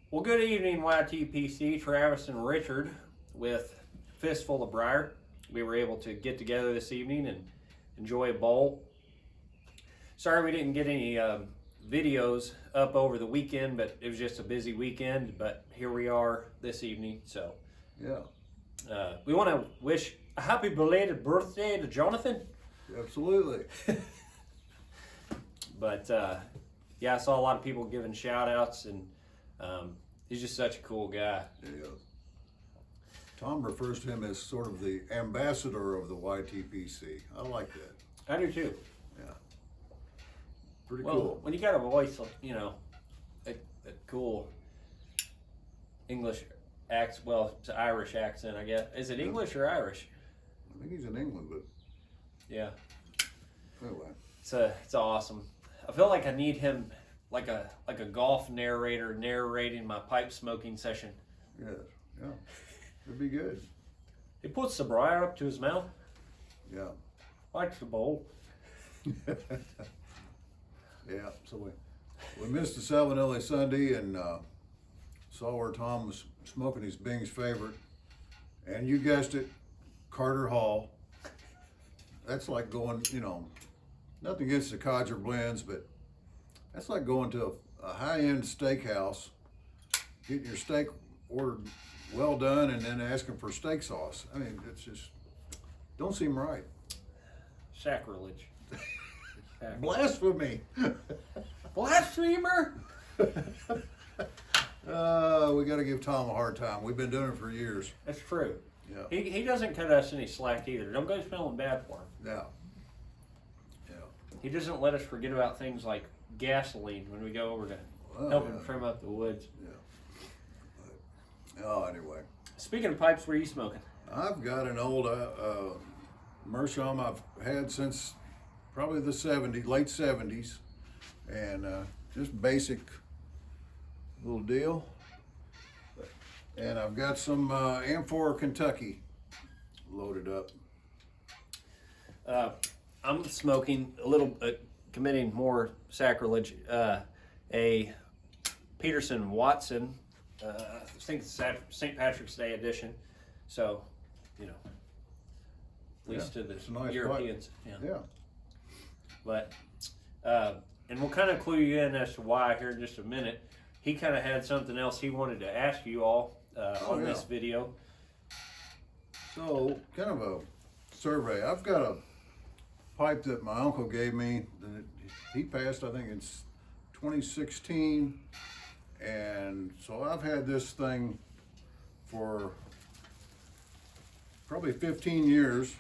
Well, good evening, YTPC. Travis and Richard with Fist Full of Briar. We were able to get together this evening and enjoy a bowl. Sorry we didn't get any videos up over the weekend, but it was just a busy weekend. But here we are this evening. So, we want to wish a happy belated birthday to Jonathan. Absolutely. But yeah, I saw a lot of people giving shout outs, and he's just such a cool guy. Yeah. Tom refers to him as sort of the ambassador of the YTPC. I like that. I do too. Yeah. Pretty Well, cool. when you got a voice, you know, a cool English accent, well, it's an Irish accent, I guess. Is it English or Irish? I think he's in England, but Yeah, anyway. it's awesome. I feel like I need him like a golf narrator narrating my pipe smoking session. Yes. Yeah. It'd be good. He puts the briar up to his mouth, Yeah. likes the bowl. Yeah. So we missed the Salmonelli Sunday and saw where Tom was smoking his Bing's favorite, and you guessed it, Carter Hall. That's like going, you know, nothing against the Codger blends, but that's like going to a high-end steakhouse, getting your steak ordered well done, and then asking for steak sauce. I mean, it's just don't seem right. Sacrilege. Blasphemy. Blasphemer! We got to give Tom a hard time. We've been doing it for years. That's true. Yeah. He doesn't cut us any slack either. Don't go feeling bad for him. Yeah. Yeah. He doesn't let us forget about things like gasoline when we go over to help him trim up the woods. Yeah. Oh, anyway. Speaking of pipes, what are you smoking? I've got an old Meerschaum I've had since probably the late 70s, and just basic little deal. And I've got some Amphora Kentucky loaded up. I'm smoking a little, committing more sacrilege. A Peterson Watson. I think it's St. Patrick's Day edition. So, you know, at least to the it's a nice Europeans. pipe. Yeah. But, and we'll kind of clue you in as to why here in just a minute. He kind of had something else he wanted to ask you all on this video. So, kind of a survey. I've got a pipe that my uncle gave me. He passed, I think, in 2016. And so I've had this thing for probably 15 years.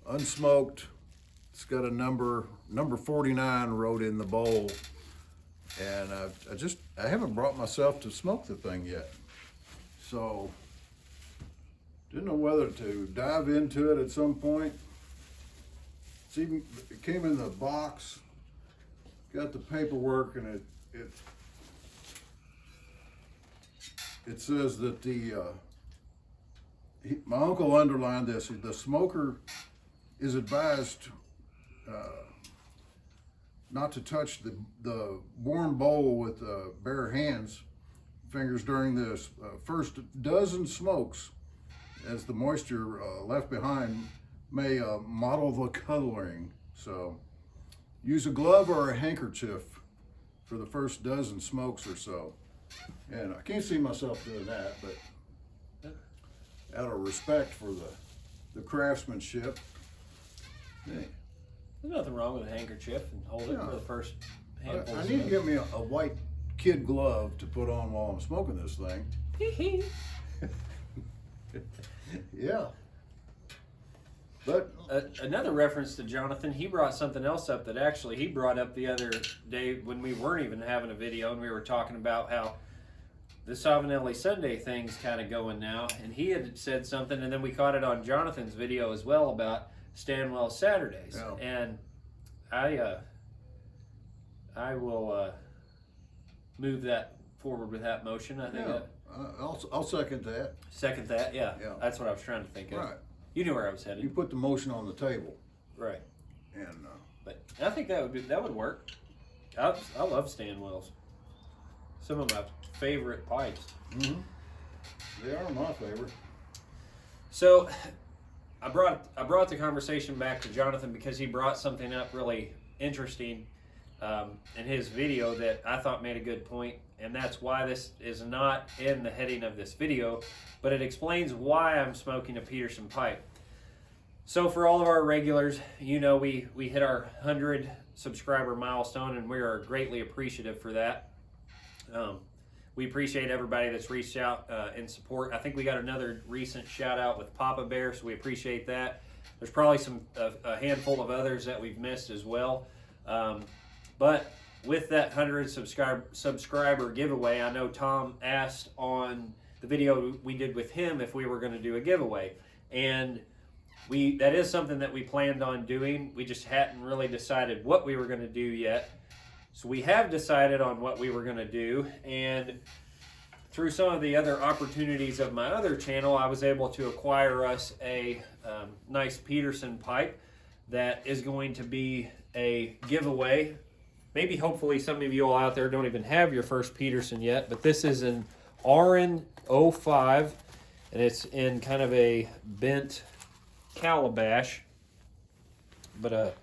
Unsmoked. It's got a number 49 wrote in the bowl. And I haven't brought myself to smoke the thing yet. So, didn't know whether to dive into it at some point. It came in the box, got the paperwork, and it says that my uncle underlined this, the smoker is advised not to touch the warm bowl with bare fingers during this first dozen smokes, as the moisture left behind may mottle the coloring. So use a glove or a handkerchief for the first dozen smokes or so. And I can't see myself doing that, but out of respect for the craftsmanship. Hey. There's nothing wrong with a handkerchief and hold it for the first handful. I need to get me a white kid glove to put on while I'm smoking this thing. Yeah. But another reference to Jonathan, he brought something else up that actually he brought up the other day when we weren't even having a video, and we were talking about how the Salmonelli Sunday thing's kind of going now, and he had said something, and then we caught it on Jonathan's video as well about Stanwell Saturdays. Yeah. And I will move that forward with that motion. I think. yeah, I'll second that. Second that, yeah. Yeah. That's what I was trying to think of. Right. You knew where I was headed. You put the motion on the table. Right. And But I think that would work. I love stand wells. Some of my favorite pipes. they are my favorite. So I brought the conversation back to Jonathan because he brought something up really interesting in his video that I thought made a good point, and that's why this is not in the heading of this video, but it explains why I'm smoking a Peterson pipe. So for all of our regulars, you know, we hit our 100 subscriber milestone, and we are greatly appreciative for that. We appreciate everybody that's reached out in support. I think we got another recent shout out with Papa Bear, so we appreciate that. There's probably a handful of others that we've missed as well. But with that 100 subscriber giveaway, I know Tom asked on the video we did with him if we were going to do a giveaway. And that is something that we planned on doing. We just hadn't really decided what we were going to do yet. So we have decided on what we were going to do, and through some of the other opportunities of my other channel, I was able to acquire us a nice Peterson pipe that is going to be a giveaway. Maybe hopefully some of you all out there don't even have your first Peterson yet, but this is an RN05, and it's in kind of a bent calabash, but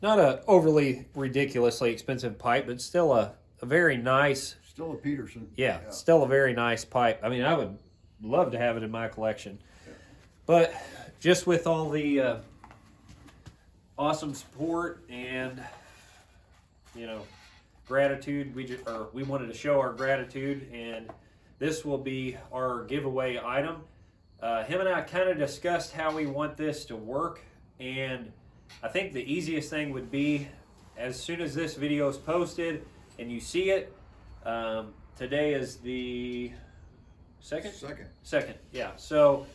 not a overly ridiculously expensive pipe, but still a very nice. Still a Peterson. Yeah, still a very nice pipe. I mean, I would love to have it in my collection. Yeah. But just with all the awesome support and, you know, gratitude, we wanted to show our gratitude, and this will be our giveaway item. Him and I kind of discussed how we want this to work, and I think the easiest thing would be, as soon as this video is posted and you see it, today is the second? Second, yeah. So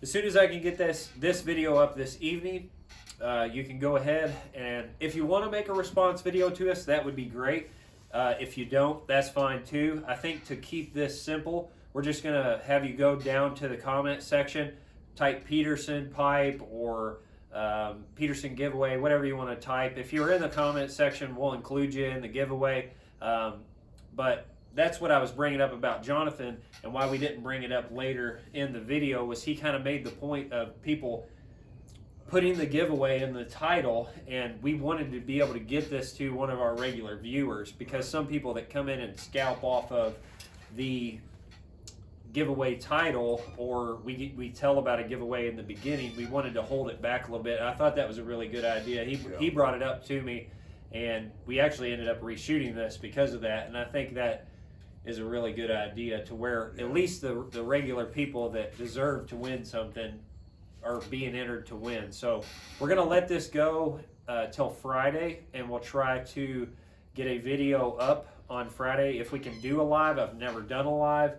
as soon as I can get this video up this evening, you can go ahead, and if you want to make a response video to us, that would be great. If you don't, that's fine too. I think to keep this simple, we're just going to have you go down to the comment section, type Peterson pipe or Peterson giveaway, whatever you want to type. If you're in the comment section, we'll include you in the giveaway. But that's what I was bringing up about Jonathan, and why we didn't bring it up later in the video was he kind of made the point of people putting the giveaway in the title, and we wanted to be able to get this to one of our regular viewers, because some people that come in and scalp off of the giveaway title, or we tell about a giveaway in the beginning, we wanted to hold it back a little bit. I thought that was a really good idea. He brought it up to me, and we actually ended up reshooting this because of that, and I think that is a really good idea, to where at least the regular people that deserve to win something are being entered to win. So we're going to let this go till Friday, and we'll try to get a video up on Friday if we can do a live. I've never done a live.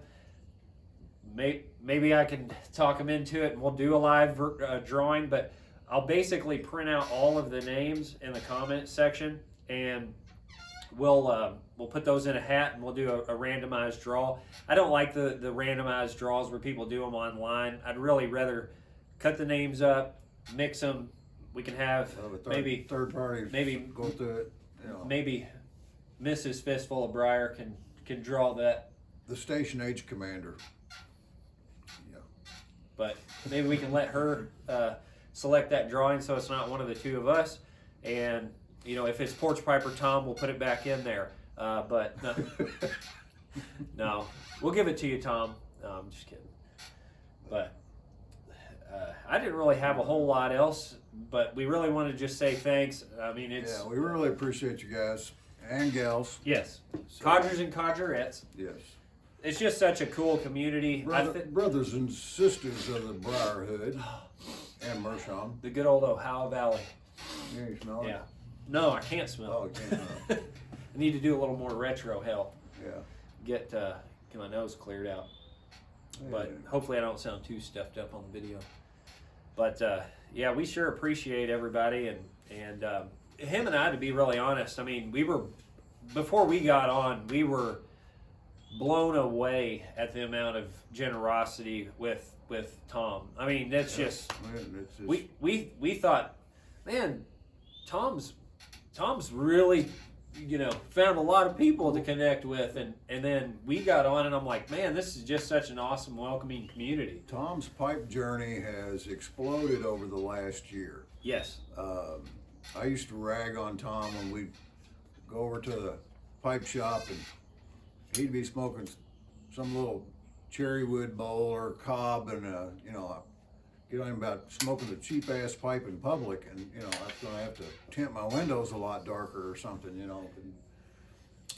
Maybe I can talk them into it and we'll do a live drawing, but I'll basically print out all of the names in the comment section, and we'll put those in a hat, and we'll do a randomized draw. I don't like the randomized draws where people do them online. I'd really rather cut the names up, mix them. We can have maybe third parties go through it. You know. Maybe Mrs. Fist Full of Briar can draw that. The station age commander. But maybe we can let her select that drawing, so it's not one of the two of us. And, you know, if it's Porch Piper Tom, we'll put it back in there. But no, no, we'll give it to you, Tom. No, I'm just kidding. But I didn't really have a whole lot else, but we really want to just say thanks. I mean, it's... Yeah, we really appreciate you guys and gals. Yes. So, Codgers and Codgerettes. Yes. It's just such a cool community. Brothers and sisters of the Briarhood and Meerschaum. The good old Ohio Valley. Yeah, you smell it? Yeah. No, I can't smell it. Oh, you can't smell it. I need to do a little more retro help. Yeah. Get my nose cleared out. But hopefully I don't sound too stuffed up on the video. But yeah, we sure appreciate everybody, and him and I, to be really honest, I mean, before we got on, we were blown away at the amount of generosity with Tom. I mean, that's just we thought, man, Tom's really, found a lot of people to connect with, and then we got on, and I'm like, man, this is just such an awesome, welcoming community. Tom's pipe journey has exploded over the last year. Yes. I used to rag on Tom when we'd go over to the pipe shop and he'd be smoking some little cherry wood bowl or cob, and get on him about smoking a cheap ass pipe in public, and I'm gonna have to tint my windows a lot darker or something.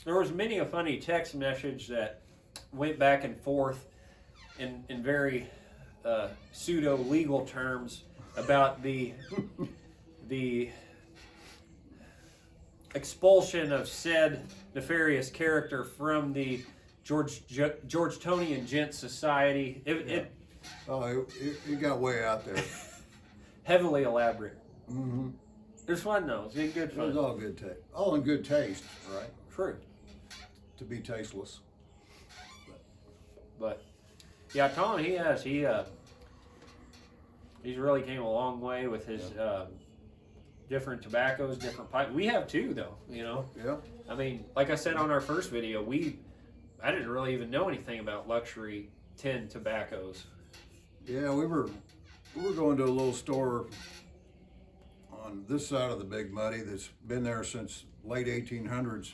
There was many a funny text message that went back and forth in very pseudo legal terms about the expulsion of said nefarious character from the Georgetonian Gent Society. It got way out there. heavily elaborate. Mm-hmm. It was fun though. It was good It fun. was all good taste. All in good taste, right? True. To be tasteless. But yeah, Tom, he's really came a long way with his different tobaccos, different pipes. We have too, though. Yeah. I mean, like I said on our first video, I didn't really even know anything about luxury tin tobaccos. Yeah, we were going to a little store on this side of the Big Muddy that's been there since late 1800s,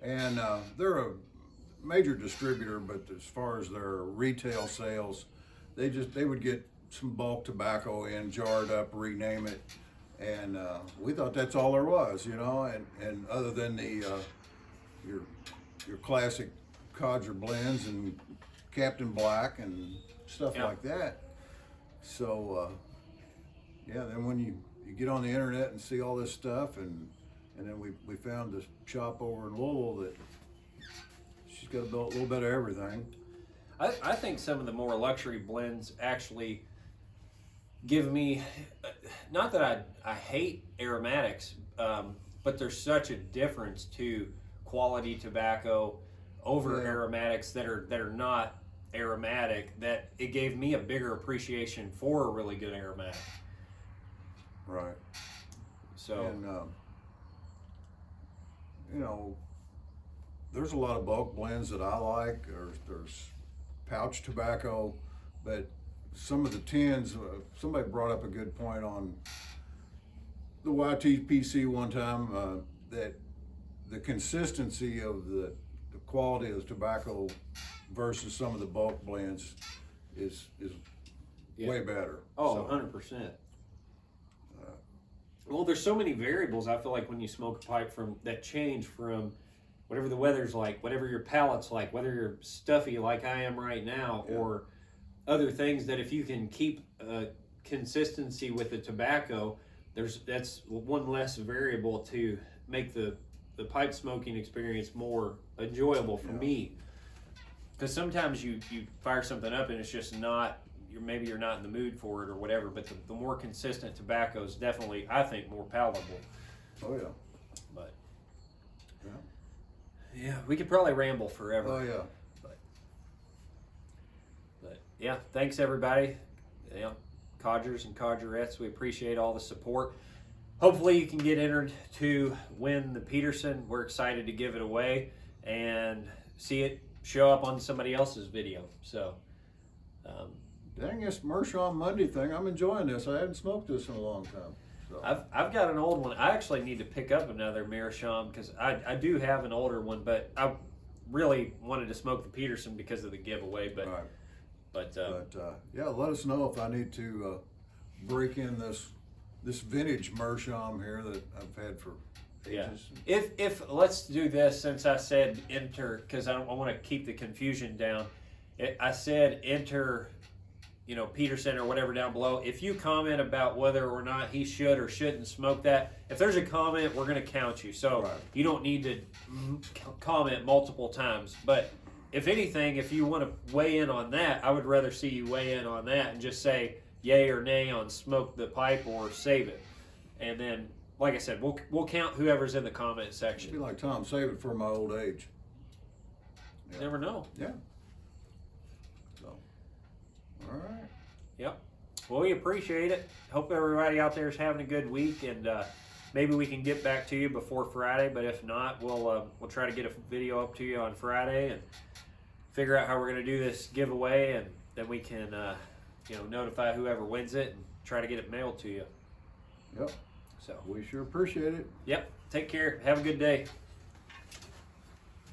and they're a major distributor. But as far as their retail sales, they would get some bulk tobacco in, jarred up, rename it, and we thought that's all there was, And other than the your classic Codger blends and Captain Black and stuff like that. So then when you get on the internet and see all this stuff, and then we found this shop over in Louisville that she's got a little bit of everything. I think some of the more luxury blends actually give me, not that I hate aromatics, but there's such a difference to quality tobacco over aromatics that are not aromatic, that it gave me a bigger appreciation for a really good aromatic. Right. So, and there's a lot of bulk blends that I like. There's pouch tobacco, but some of the tins, somebody brought up a good point on the YTPC one time, that the consistency of the quality of the tobacco versus some of the bulk blends is way better. Oh, 100%. Well, there's so many variables. I feel like when you smoke a pipe that change from whatever the weather's like, whatever your palate's like, whether you're stuffy like I am right now, or other things, that if you can keep consistency with the tobacco, that's one less variable to make the pipe smoking experience more enjoyable for me. Because sometimes you fire something up and it's just not, maybe you're not in the mood for it or whatever, but the more consistent tobacco is definitely, I think, more palatable. Oh yeah. But yeah, we could probably ramble forever. Oh yeah. But yeah, thanks everybody. Yeah, Codgers and Codgerettes, we appreciate all the support. Hopefully you can get entered to win the Peterson. We're excited to give it away and see it show up on somebody else's video. So, dang, this Meerschaum Monday thing, I'm enjoying this. I haven't smoked this in a long time. So. I've got an old one. I actually need to pick up another Meerschaum because I do have an older one, but I really wanted to smoke the Peterson because of the giveaway. But right. but yeah, let us know if I need to break in this vintage Meerschaum here that I've had for ages. Yeah. If let's do this, since I said enter, because I want to keep the confusion down. I said enter, Peterson or whatever down below. If you comment about whether or not he should or shouldn't smoke that, if there's a comment, we're going to count you. So you don't need to comment multiple times. But if anything, if you want to weigh in on that, I would rather see you weigh in on that and just say yay or nay on smoke the pipe or save it. And then, like I said, we'll count whoever's in the comment section. Be like, Tom, save it for my old age. Yeah. Never know. Yeah. So, all right. Yep. Well, we appreciate it. Hope everybody out there is having a good week, and maybe we can get back to you before Friday. But if not, we'll try to get a video up to you on Friday and figure out how we're going to do this giveaway, and then we can notify whoever wins it and try to get it mailed to you. Yep. So We sure appreciate it. Yep. Take care. Have a good day.